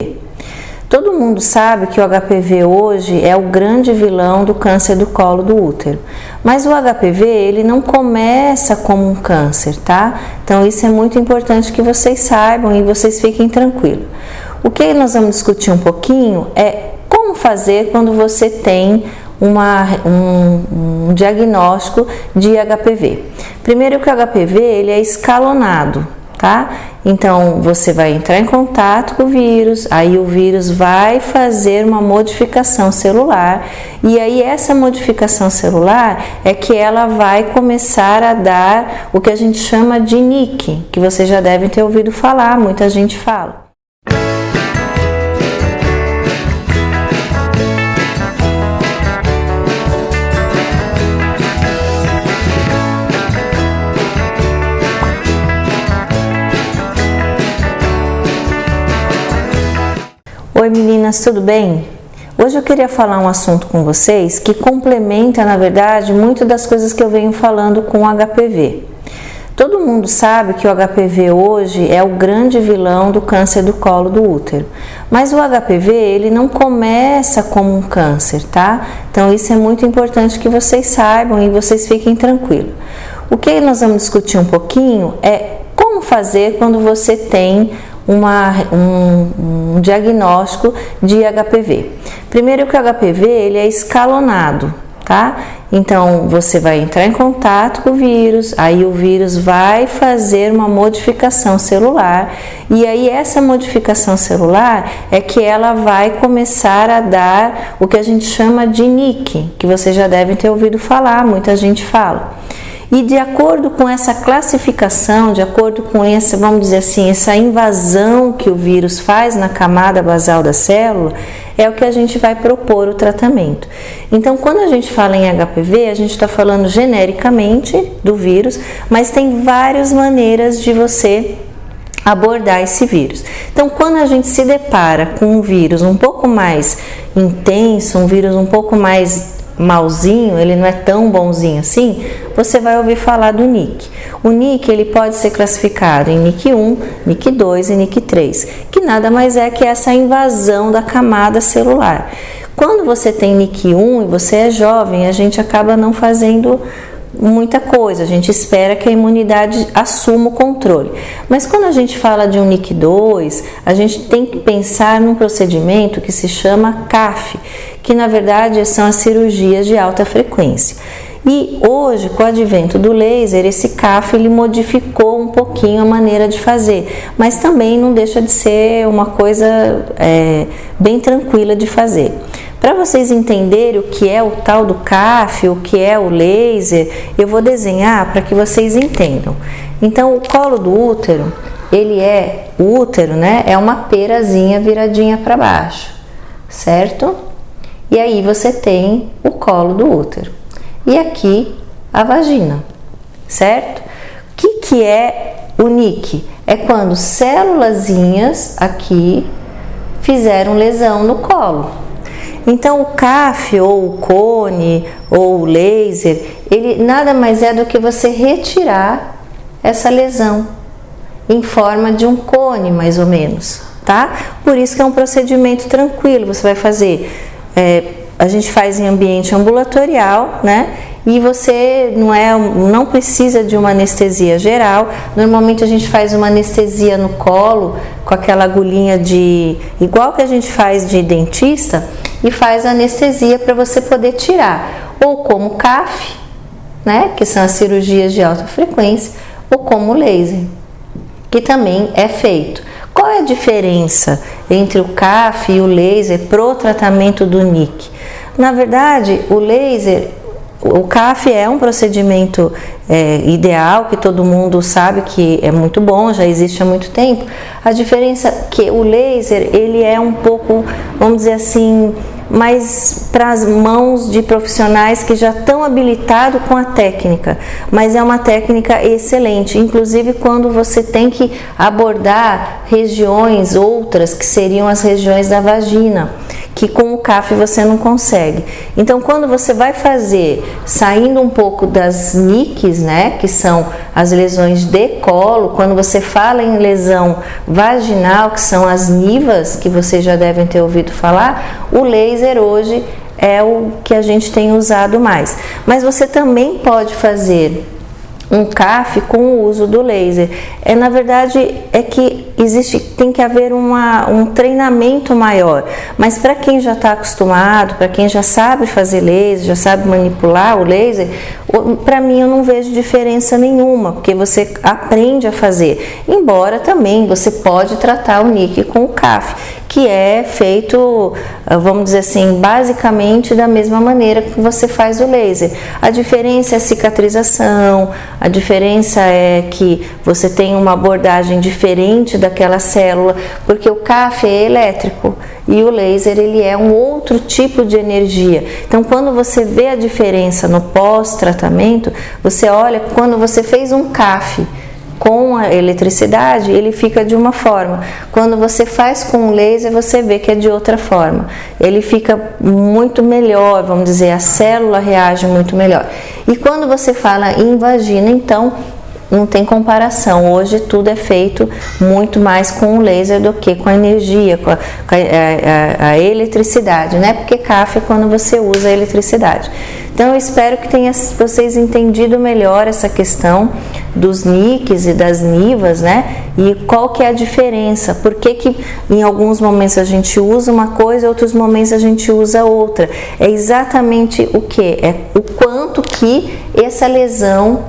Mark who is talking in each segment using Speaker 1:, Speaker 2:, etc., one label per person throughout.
Speaker 1: HPV. Todo mundo sabe que o HPV hoje é o grande vilão do câncer do colo do útero, mas o HPV ele não começa como um câncer, tá? Então isso é muito importante que vocês saibam e vocês fiquem tranquilos. O que nós vamos discutir um pouquinho é como fazer quando você tem um diagnóstico de HPV. Primeiro que o HPV ele é escalonado, tá? Então você vai entrar em contato com o vírus, aí o vírus vai fazer uma modificação celular e aí essa modificação celular é que ela vai começar a dar o que a gente chama de NIC, que vocês já devem ter ouvido falar, muita gente fala. Oi meninas, tudo bem? Hoje eu queria falar um assunto com vocês que complementa, na verdade, muito das coisas que eu venho falando com o HPV. Todo mundo sabe que o HPV hoje é o grande vilão do câncer do colo do útero, mas o HPV ele não começa como um câncer, tá? Então isso é muito importante que vocês saibam e vocês fiquem tranquilos. O que nós vamos discutir um pouquinho é como fazer quando você tem um diagnóstico de HPV. Primeiro que o HPV ele é escalonado, tá? Então você vai entrar em contato com o vírus, aí o vírus vai fazer uma modificação celular e aí essa modificação celular é que ela vai começar a dar o que a gente chama de NIC, que vocês já devem ter ouvido falar, muita gente fala. E de acordo com essa classificação, de acordo com essa, vamos dizer assim, essa invasão que o vírus faz na camada basal da célula, é o que a gente vai propor o tratamento. Então, quando a gente fala em HPV, a gente está falando genericamente do vírus, mas tem várias maneiras de você abordar esse vírus. Então, quando a gente se depara com um vírus um pouco mais intenso, um vírus um pouco mais malzinho, ele não é tão bonzinho assim, você vai ouvir falar do NIC. O NIC ele pode ser classificado em NIC 1, NIC 2 e NIC 3, que nada mais é que essa invasão da camada celular. Quando você tem NIC 1 e você é jovem, a gente acaba não fazendo muita coisa, a gente espera que a imunidade assuma o controle. Mas quando a gente fala de um NIC 2, a gente tem que pensar num procedimento que se chama CAF, que na verdade são as cirurgias de alta frequência. E hoje, com o advento do laser, esse CAF ele modificou um pouquinho a maneira de fazer, mas também não deixa de ser uma coisa bem tranquila de fazer. Para vocês entenderem o que é o tal do CAF, o que é o laser, eu vou desenhar para que vocês entendam. Então, o colo do útero, o útero, né, é uma perazinha viradinha para baixo, certo? E aí você tem o colo do útero. E aqui a vagina, certo? O que é o NIC? É quando célulazinhas aqui fizeram lesão no colo. Então o CAF ou o cone ou o laser, ele nada mais é do que você retirar essa lesão em forma de um cone mais ou menos, tá? Por isso que é um procedimento tranquilo, você vai fazer, a gente faz em ambiente ambulatorial, né? E você não precisa de uma anestesia geral. Normalmente a gente faz uma anestesia no colo com aquela agulhinha igual que a gente faz de dentista, e faz a anestesia para você poder tirar, ou como CAF, né, que são as cirurgias de alta frequência, ou como laser, que também é feito. Qual é a diferença entre o CAF e o laser pro tratamento do NIC? Na verdade, o CAF é um procedimento ideal, que todo mundo sabe que é muito bom, já existe há muito tempo. A diferença é que o laser, ele é um pouco, vamos dizer assim, mais para as mãos de profissionais que já estão habilitados com a técnica, mas é uma técnica excelente, inclusive quando você tem que abordar regiões outras, que seriam as regiões da vagina, que com o CAF você não consegue. Então, quando você vai fazer, saindo um pouco das NICs, né, que são as lesões de colo, quando você fala em lesão vaginal, que são as NIVAs, que vocês já devem ter ouvido falar, o laser hoje é o que a gente tem usado mais. Mas você também pode fazer um CAF com o uso do laser. Na verdade, é que tem que haver um treinamento maior, mas para quem já está acostumado, para quem já sabe fazer laser, já sabe manipular o laser, para mim eu não vejo diferença nenhuma, porque você aprende a fazer, embora também você pode tratar o NIC com o CAF, que é feito, vamos dizer assim, basicamente da mesma maneira que você faz o laser. A diferença é a cicatrização, a diferença é que você tem uma abordagem diferente daquela célula, porque o CAF é elétrico e o laser ele é um outro tipo de energia. Então, quando você vê a diferença no pós-tratamento, você olha, quando você fez um CAF com a eletricidade, ele fica de uma forma. Quando você faz com o laser, você vê que é de outra forma. Ele fica muito melhor, vamos dizer, a célula reage muito melhor. E quando você fala em vagina, então, não tem comparação. Hoje tudo é feito muito mais com o laser do que com a energia, com a eletricidade, né? Porque CAF é quando você usa a eletricidade. Então eu espero que vocês entendido melhor essa questão dos NICs e das NIVAs, né? E qual que é a diferença, por que em alguns momentos a gente usa uma coisa, em outros momentos a gente usa outra. É exatamente o que? É o quanto que essa lesão,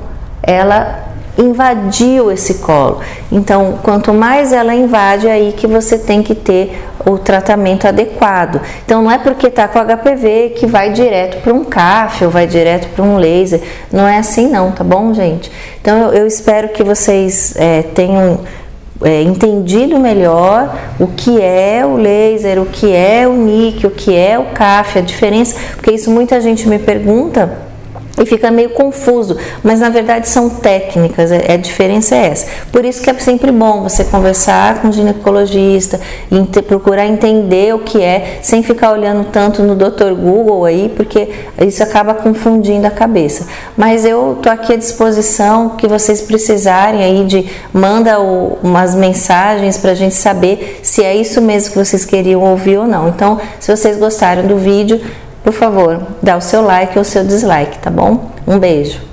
Speaker 1: ela invadiu esse colo. Então, quanto mais ela invade, é aí que você tem que ter o tratamento adequado. Então, não é porque está com HPV que vai direto para um CAF ou vai direto para um laser. Não é assim não, tá bom, gente? Então, eu espero que vocês tenham entendido melhor o que é o laser, o que é o NIC, o que é o CAF, a diferença, porque isso muita gente me pergunta e fica meio confuso, mas na verdade são técnicas, a diferença é essa. Por isso que é sempre bom você conversar com o ginecologista e procurar entender o que é, sem ficar olhando tanto no Dr. Google aí, porque isso acaba confundindo a cabeça. Mas eu tô aqui à disposição, que vocês precisarem aí manda umas mensagens pra gente saber se é isso mesmo que vocês queriam ouvir ou não. Então, se vocês gostaram do vídeo, por favor, dá o seu like ou o seu dislike, tá bom? Um beijo!